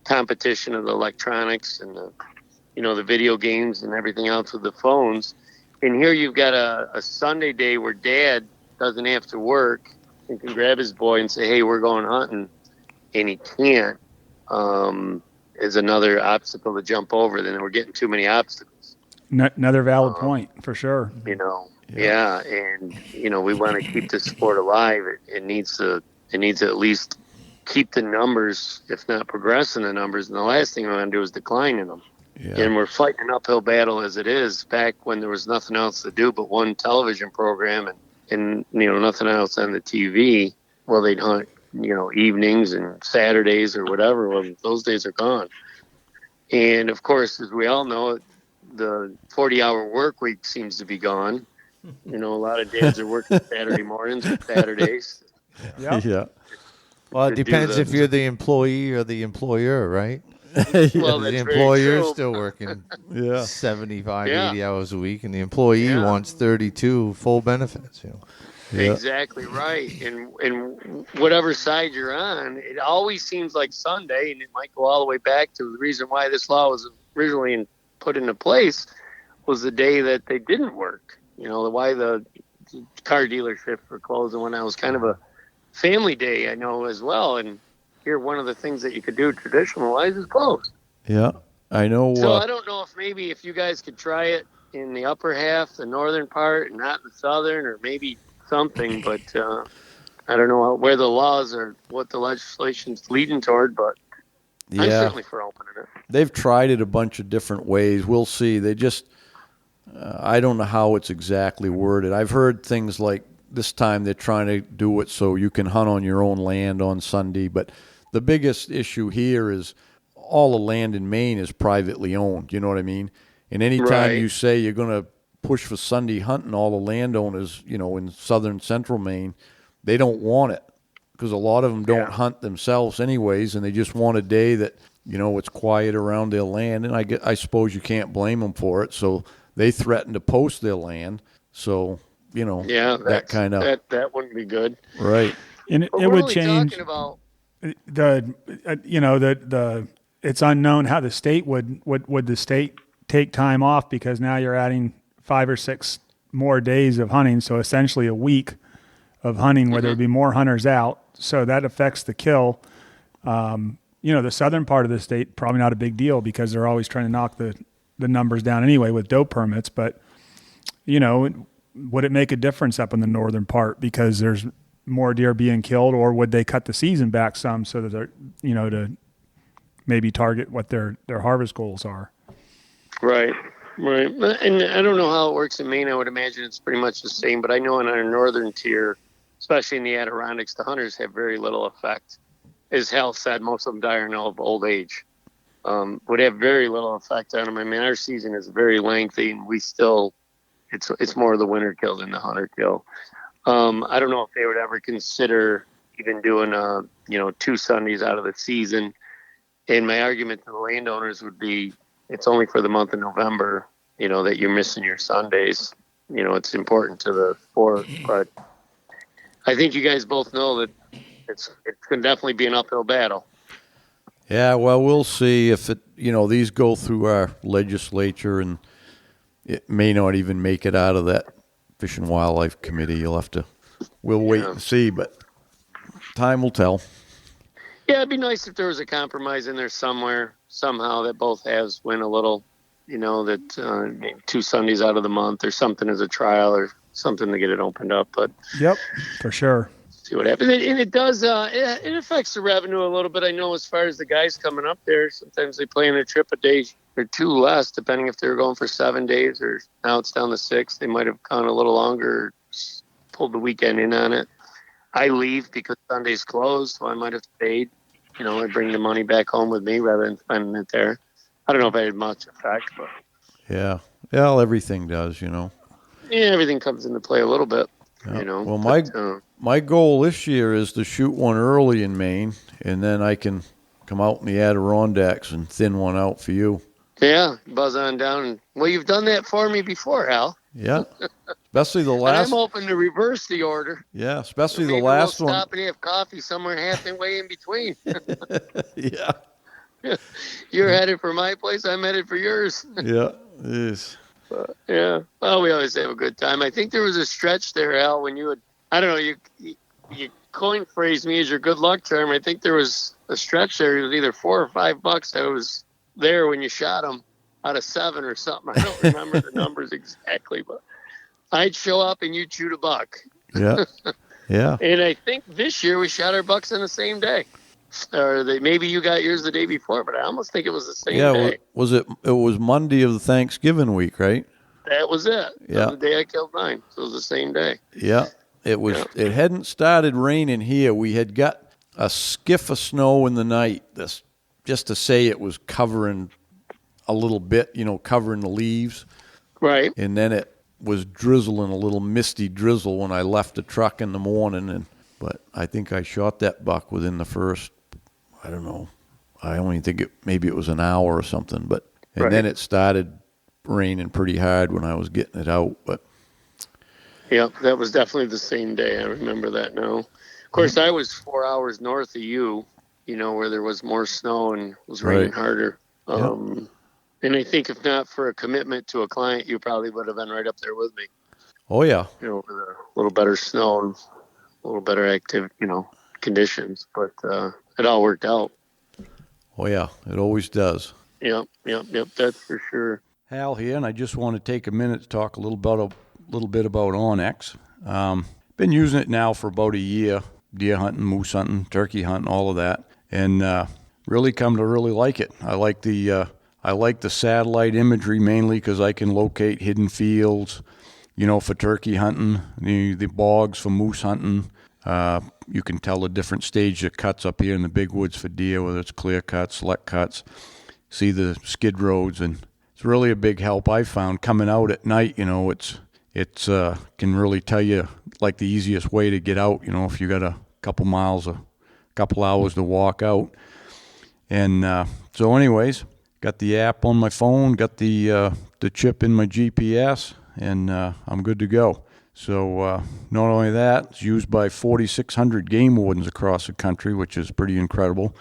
competition of the electronics and the video games and everything else with the phones. And here you've got a Sunday day where dad doesn't have to work and can grab his boy and say, hey, we're going hunting, and he can't, is another obstacle to jump over. Then we're getting too many obstacles. Another valid point, for sure. Yeah. And, we want to keep this sport alive. It needs to at least keep the numbers, if not progressing the numbers. And the last thing we want to do is decline in them. Yeah. And we're fighting an uphill battle as it is, back when there was nothing else to do but one television program and nothing else on the TV. Well, they'd hunt, evenings and Saturdays or whatever. Well, those days are gone. And, of course, as we all know, the 40-hour work week seems to be gone. A lot of dads are working Saturday mornings or Saturdays. Yep. Yeah. Well, it depends if you're the employee or the employer, right? Well, The that's employer's very true. still working Yeah. 75, Yeah. 80 hours a week, and the employee wants 32 full benefits. Yeah. Exactly right. And whatever side you're on, it always seems like Sunday, and it might go all the way back to the reason why this law was originally put into place was the day that they didn't work. Why the car dealership were closed and when that was kind of a family day, I know, as well. And here, one of the things that you could do traditional-wise is closed. Yeah. I know. So I don't know if you guys could try it in the upper half, the northern part, and not the southern, or maybe something, but I don't know where the laws or what the legislation's leading toward, but I'm certainly for opening it. They've tried it a bunch of different ways. We'll see. They just, I don't know how it's exactly worded. I've heard things like this time they're trying to do it so you can hunt on your own land on Sunday, but the biggest issue here is all the land in Maine is privately owned. You know what I mean? And anytime you say you're going to push for Sunday hunting, all the landowners, in southern central Maine, they don't want it because a lot of them don't hunt themselves anyways, and they just want a day that, it's quiet around their land. And I suppose you can't blame them for it. So they threaten to post their land. So, that kind of. That wouldn't be good. Right. And it We're would only change talking about the it's unknown how the state would the state take time off, because now you're adding 5 or 6 more days of hunting, so essentially a week of hunting where there would be more hunters out, so that affects the kill. The southern part of the state, probably not a big deal because they're always trying to knock the numbers down anyway with doe permits, but would it make a difference up in the northern part because there's more deer being killed, or would they cut the season back some so that they're, to maybe target what their harvest goals are? Right. And I don't know how it works in Maine. I would imagine it's pretty much the same, but I know in our northern tier, especially in the Adirondacks, the hunters have very little effect. As Hal said, most of them die of old age. Would have very little effect on them. I mean, our season is very lengthy, and we still, it's more the winter kill than the hunter kill. I don't know if they would ever consider even doing 2 Sundays out of the season. And my argument to the landowners would be, it's only for the month of November, that you're missing your Sundays. It's important to the sport, but I think you guys both know that it's going to definitely be an uphill battle. Yeah, well, we'll see if these go through our legislature, and it may not even make it out of that Fish and Wildlife Committee. We'll wait and see, but time will tell. Yeah, it'd be nice if there was a compromise in there somewhere, somehow, that both halves win a little, that maybe 2 Sundays out of the month or something as a trial or something to get it opened up. But Yep, for sure. See what happens. And it does, it affects the revenue a little bit. I know as far as the guys coming up there, sometimes they plan a trip a day or 2 less, depending if they were going for 7 days or now it's down to 6. They might have gone a little longer, pulled the weekend in on it. I leave because Sunday's closed, so I might have stayed. I bring the money back home with me rather than spending it there. I don't know if I had much effect, but Yeah. Well, everything does, yeah, everything comes into play a little bit. Yeah. Well, my goal this year is to shoot one early in Maine, and then I can come out in the Adirondacks and thin one out for you. Yeah, buzz on down. Well, you've done that for me before, Hal. Yeah, especially the last. And I'm open to reverse the order. Yeah, especially Maybe the last we'll one. stop and have coffee somewhere halfway in between. Yeah. You're headed for my place. I'm headed for yours. Yeah, it is. Yeah. Well, we always have a good time. I think there was a stretch there, Al, when you had, I don't know, you coin phrased me as your good luck term. I think there was a stretch there. It was either $4 or $5 that was there when you shot them out of 7 or something. I don't remember the numbers exactly, but I'd show up and you'd shoot a buck. Yeah. Yeah. And I think this year we shot our bucks on the same day. Or maybe you got yours the day before, but I almost think it was the same day. Yeah, was it? It was Monday of the Thanksgiving week, right? That was it. Yeah. That was the day I killed mine. So it was the same day. Yeah. It was. Yeah. It hadn't started raining here. We had got a skiff of snow in the night. Just to say it was covering a little bit, covering the leaves. Right. And then it was drizzling, a little misty drizzle when I left the truck in the morning. But I think I shot that buck within the first, I don't know, I only think maybe it was an hour or something. And then it started raining pretty hard when I was getting it out. But yeah, that was definitely the same day. I remember that now. Of course, I was 4 hours north of you, where there was more snow and it was raining harder. And I think if not for a commitment to a client, you probably would have been right up there with me. Oh, yeah. With a little better snow and a little better active, conditions. But it all worked out. Oh, yeah. It always does. Yep. That's for sure. Hal here, and I just want to take a minute to talk a little bit about Onyx. Been using it now for about a year. Deer hunting, moose hunting, turkey hunting, all of that. And really come to really like it. I like the satellite imagery mainly because I can locate hidden fields, for turkey hunting, the bogs for moose hunting. You can tell the different stage of cuts up here in the big woods for deer, whether it's clear cuts, select cuts, see the skid roads, and it's really a big help I found coming out at night. It's can really tell you like the easiest way to get out, if you got a couple miles, a couple hours to walk out. And so anyways, got the app on my phone, got the chip in my GPS, and I'm good to go. So not only that, it's used by 4,600 game wardens across the country, which is pretty incredible,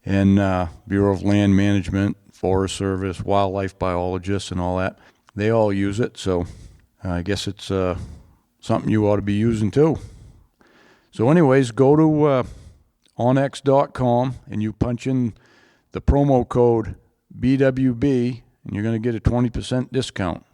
and Bureau of Land Management, Forest Service, wildlife biologists, and all that. They all use it, so I guess it's something you ought to be using too. So anyways, go to onx.com and you punch in the promo code BWB, and you're going to get a 20% discount.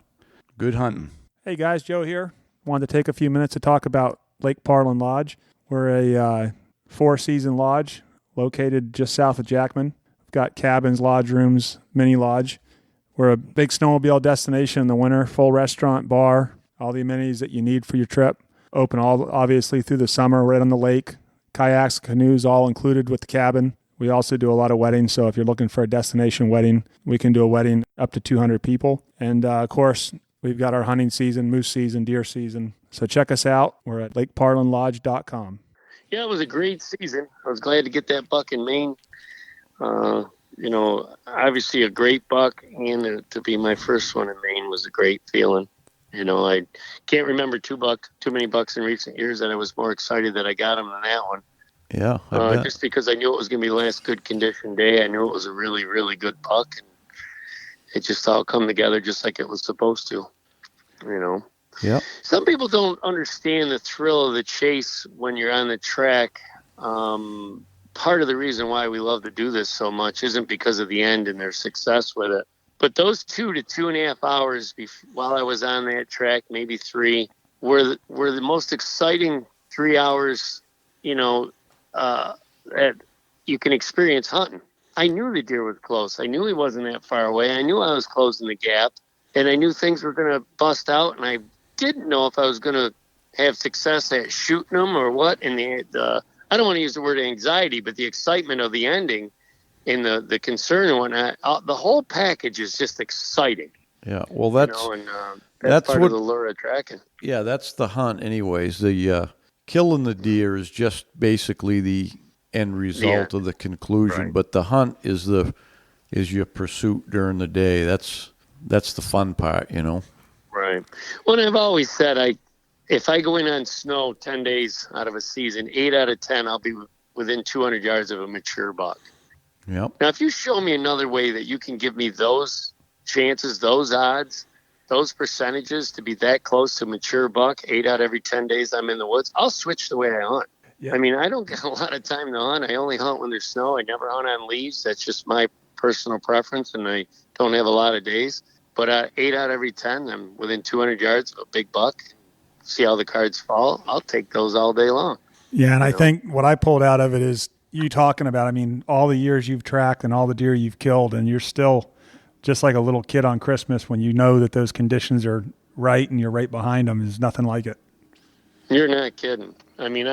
Good hunting. Hey guys, Joe here. Wanted to take a few minutes to talk about Lake Parland Lodge. We're a 4-season lodge located just south of Jackman. We've got cabins, lodge rooms, mini lodge. We're a big snowmobile destination in the winter, full restaurant, bar, all the amenities that you need for your trip. Open obviously through the summer, right on the lake. Kayaks, canoes, all included with the cabin. We also do a lot of weddings, so if you're looking for a destination wedding, we can do a wedding up to 200 people. And of course, we've got our hunting season, moose season, deer season. So check us out. We're at lakeparlandlodge.com. Yeah, it was a great season. I was glad to get that buck in Maine. Obviously a great buck, and to be my first one in Maine was a great feeling. I can't remember too many bucks in recent years that I was more excited that I got them than that one. Yeah, just because I knew it was going to be the last good condition day. I knew it was a really, really good buck, and it just all come together just like it was supposed to. Yeah. Some people don't understand the thrill of the chase when you're on the track. Part of the reason why we love to do this so much isn't because of the end and their success with it, but those 2 to 2.5 hours while I was on that track, maybe 3, were the most exciting 3 hours, that you can experience hunting. I knew the deer was close. I knew he wasn't that far away. I knew I was closing the gap, and I knew things were going to bust out, and I didn't know if I was going to have success at shooting them or what. And I don't want to use the word anxiety, but the excitement of the ending and the concern and whatnot, the whole package is just exciting. Yeah, well, that's part what, of the lure of tracking. Yeah, that's the hunt anyways. The killing the deer is just basically the end result of the conclusion, right. But the hunt is your pursuit during the day. That's the fun part, Right. Well, I've always said if I go in on snow 10 days out of a season, 8 out of 10, I'll be within 200 yards of a mature buck. Yep. Now, if you show me another way that you can give me those chances, those odds, those percentages to be that close to mature buck 8 out of every 10 days I'm in the woods, I'll switch the way I hunt. Yeah. I mean, I don't get a lot of time to hunt. I only hunt when there's snow. I never hunt on leaves. That's just my personal preference, and I don't have a lot of days. But 8 out of every 10, I'm within 200 yards of a big buck. See how the cards fall. I'll take those all day long. Yeah, and I think what I pulled out of it is you talking about, I mean, all the years you've tracked and all the deer you've killed, and you're still just like a little kid on Christmas when you know that those conditions are right and you're right behind them. There's nothing like it. You're not kidding. I mean,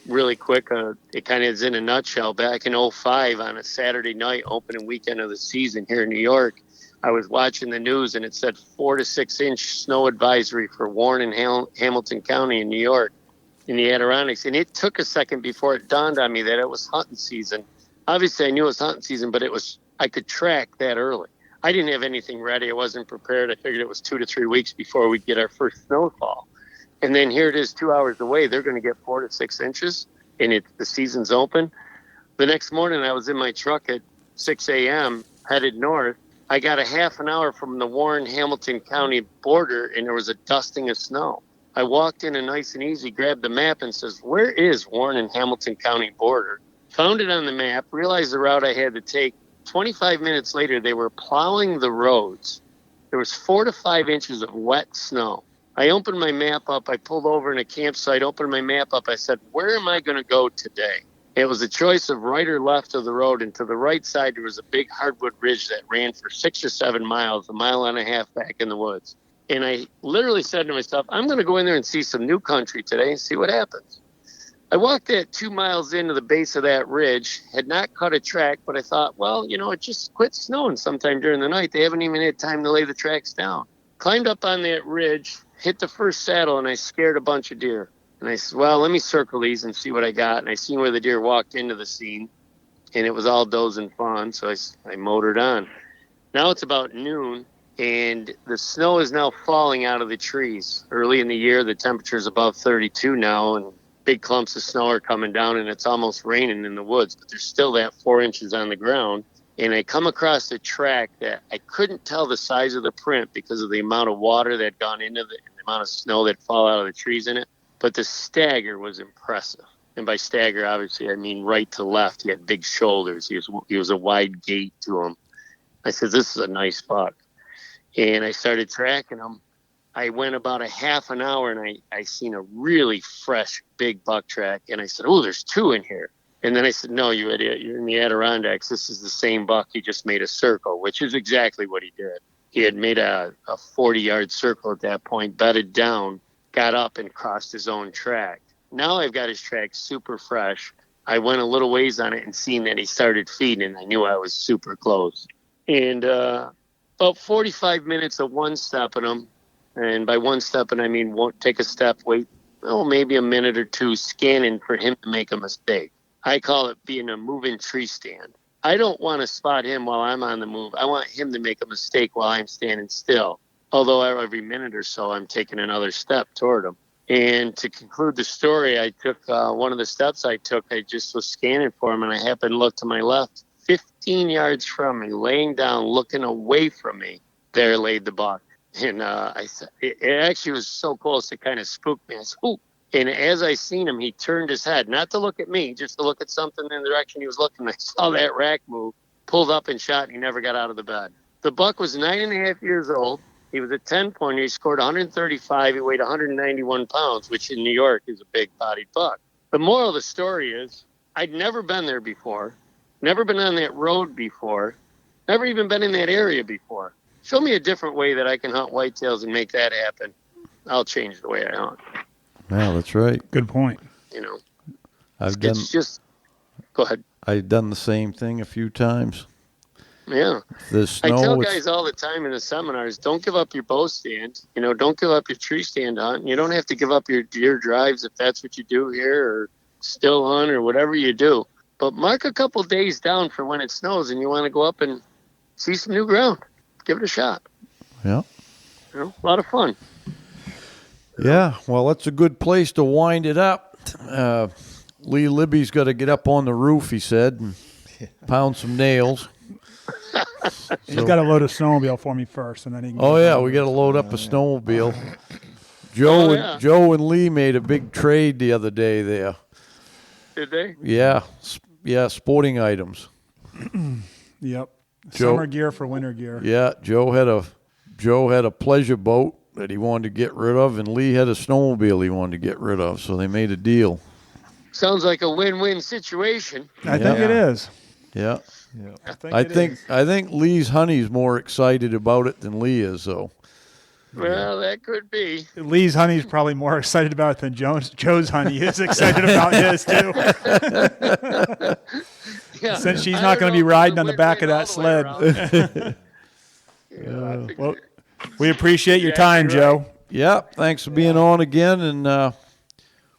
really quick, it kind of is in a nutshell. Back in 2005 on a Saturday night, opening weekend of the season here in New York, I was watching the news and it said 4 to 6 inch snow advisory for Warren and Hamilton County in New York in the Adirondacks. And it took a second before it dawned on me that it was hunting season. Obviously I knew it was hunting season, but I could track that early. I didn't have anything ready. I wasn't prepared. I figured it was 2 to 3 weeks before we'd get our first snowfall. And then here it is 2 hours away. They're going to get 4 to 6 inches and the season's open. The next morning I was in my truck at 6 a.m. headed north. I got a half an hour from the Warren-Hamilton County border, and there was a dusting of snow. I walked in and nice and easy, grabbed the map and says, where is Warren and Hamilton County border? Found it on the map, realized the route I had to take. 25 minutes later, they were plowing the roads. There was 4 to 5 inches of wet snow. I opened my map up. I pulled over in a campsite, opened my map up. I said, where am I going to go today? It was a choice of right or left of the road, and to the right side there was a big hardwood ridge that ran for 6 or 7 miles, a mile and a half back in the woods. And I literally said to myself, I'm going to go in there and see some new country today and see what happens. I walked that 2 miles into the base of that ridge, had not cut a track, but I thought, well, it just quit snowing sometime during the night. They haven't even had time to lay the tracks down. Climbed up on that ridge, hit the first saddle, and I scared a bunch of deer. And I said, well, let me circle these and see what I got. And I seen where the deer walked into the scene, and it was all does and fawns, so I motored on. Now it's about noon, and the snow is now falling out of the trees. Early in the year, the temperature's above 32 now, and big clumps of snow are coming down, and it's almost raining in the woods. But there's still that 4 inches on the ground. And I come across a track that I couldn't tell the size of the print because of the amount of water that had gone into it and the amount of snow that fall out of the trees in it. But the stagger was impressive. And by stagger, obviously, I mean right to left. He had big shoulders. He was a wide gait to him. I said, this is a nice buck. And I started tracking him. I went about a half an hour, and I seen a really fresh, big buck track. And I said, oh, there's 2 in here. And then I said, no, you idiot. You're in the Adirondacks. This is the same buck. He just made a circle, which is exactly what he did. He had made a 40-yard circle at that point, bedded down, got up and crossed his own track. Now I've got his track super fresh. I went a little ways on it and seen that he started feeding, and I knew I was super close. And about 45 minutes of one-stepping him, and by one-stepping I mean won't take a step, wait, maybe a minute or two, scanning for him to make a mistake. I call it being a moving tree stand. I don't want to spot him while I'm on the move. I want him to make a mistake while I'm standing still. Although every minute or so I'm taking another step toward him. And to conclude the story, I took one of the steps I took. I just was scanning for him, and I happened to look to my left. 15 yards from me, laying down, looking away from me, there laid the buck. And I said, it actually was so close, it kind of spooked me. I said, ooh. And as I seen him, he turned his head, not to look at me, just to look at something in the direction he was looking. I saw that rack move, pulled up and shot, and he never got out of the bed. The buck was 9.5 years old. He was a 10-pointer. He scored 135. He weighed 191 pounds, which in New York is a big-bodied buck. The moral of the story is I'd never been there before. never been on that road before, never even been in that area before. Show me a different way that I can hunt whitetails and make that happen. I'll change the way I hunt. Yeah, that's right. Good point. It's just, go ahead. I've done the same thing a few times. Yeah. The snow, I tell guys all the time in the seminars, don't give up your bow stand. Don't give up your tree stand hunt. You don't have to give up your deer drives if that's what you do here, or still hunt, or whatever you do. But mark a couple days down for when it snows and you want to go up and see some new ground. Give it a shot. Yeah. A lot of fun. Yeah, well, that's a good place to wind it up. Lee Libby's got to get up on the roof, he said, and pound some nails. He's got to load a snowmobile for me first, and then he can. Oh yeah, we got to load up a snowmobile. Joe and Lee made a big trade the other day there. Did they? Yeah, sporting items. Yep. Joe, summer gear for winter gear. Yeah, Joe had a pleasure boat that he wanted to get rid of, and Lee had a snowmobile he wanted to get rid of. So they made a deal. Sounds like a win-win situation. I think it is. Yeah. I think Lee's honey's more excited about it than Lee is, though. Well, that could be. Lee's honey's probably more excited about it than Joe's honey is excited about his too. Yeah, Since she's not going to be riding on the back of that sled. Well, we appreciate your time, right. Joe. Yeah, thanks for being on again, and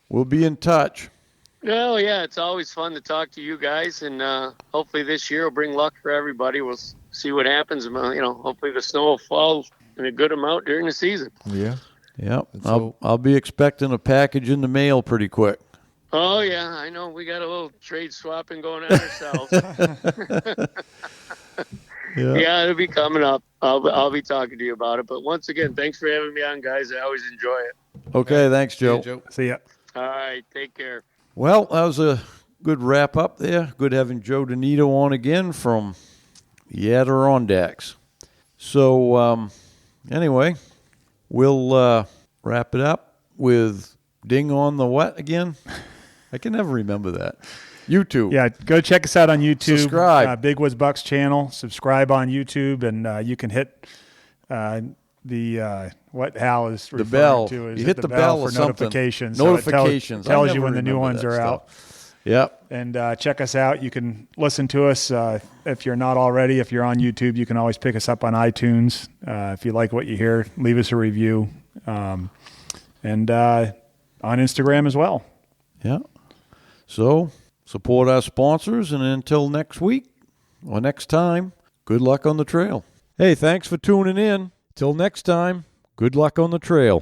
we'll be in touch. No, yeah, it's always fun to talk to you guys, and hopefully this year will bring luck for everybody. We'll see what happens. Hopefully the snow will fall in a good amount during the season. Yeah. Yep. I'll be expecting a package in the mail pretty quick. Oh, yeah, I know. We got a little trade swapping going on ourselves. Yeah, it'll be coming up. I'll be talking to you about it. But once again, thanks for having me on, guys. I always enjoy it. Okay, thanks, Joe. Yeah, Joe. See ya. All right, take care. Well, that was a good wrap up there. Good having Joe DiNitto on again from the Adirondacks. So, anyway, we'll wrap it up with Ding on the what again? I can never remember that. YouTube. Yeah, go check us out on YouTube. Subscribe. Big Woods Bucks channel. Subscribe on YouTube, and you can hit what Hal is referring bell. to. Is You hit the bell for or something. notifications. Notifications. So it tells you when the new ones are out. Yep. And check us out. You can listen to us if you're not already. If you're on YouTube, you can always pick us up on iTunes. If you like what you hear, leave us a review. And on Instagram as well. Yeah. So support our sponsors, and until next week or next time, good luck on the trail. Hey, thanks for tuning in. Till next time, good luck on the trail.